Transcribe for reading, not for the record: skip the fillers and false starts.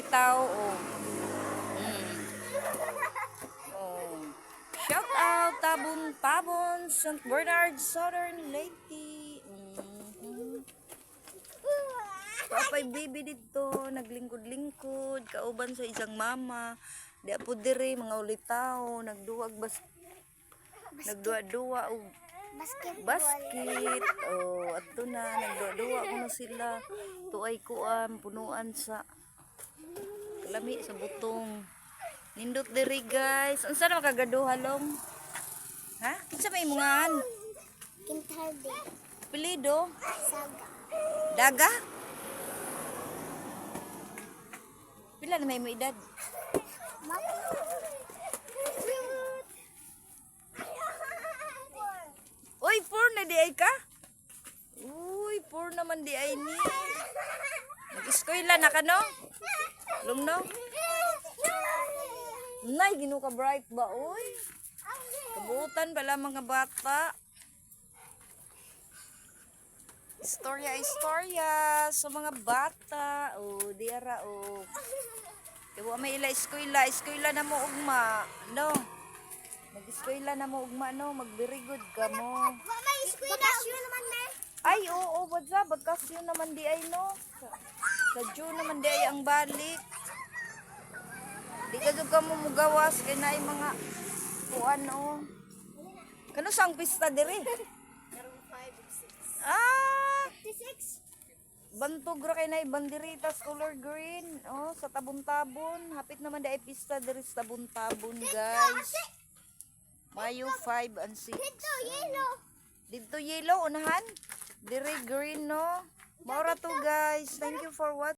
ulitaw. Oh. Oh. Shout out Tabon, St. Bernard, Southern Leyte. Papay baby dito, naglingkod-lingkod, kauban sa isang mama. Di apo dire mga ulitaw, nagduwa-duwa og basket. Oh, adto na nagduwa-duwa kuno sila. Tuay kuan punuan sa lami sa butong. Nindot diri guys. Unsa na makagaduha long? Ha? Kinsa may imungan? Kintarde. Pilido? Saga. Daga? Pila na may mo edad? Uy, 4 na di ay ka? Uy, 4 naman di ay ni. Nag-eskwela na ka no? Lungno? Nay, gino ka bright ba, uy? Kabutan pala mga bata. Istorya sa mga bata. Oh, diara oh. Iwa may ila eskwela na mo ugma, no? Mag-eskwela na mo ugma, no? Mag-very good ka mo. Bakasyon naman na. Ay, oo, badya, bagkasyon naman di ay, no? Sa June naman di ay ang balik. Di ka ka mo mugawas, kaya na yung mga kuan, no? Kano sang pista diri? Ah! 56. Bantog ra kay na banderitas color green. Oh, sa tabon-tabon. Hapit naman dai pista diri sa tabon-tabon, guys. Mayo 5 and 6. Dito, yellow. Dito yellow unahan. Diri green no. Maura to guys. Thank you for watching.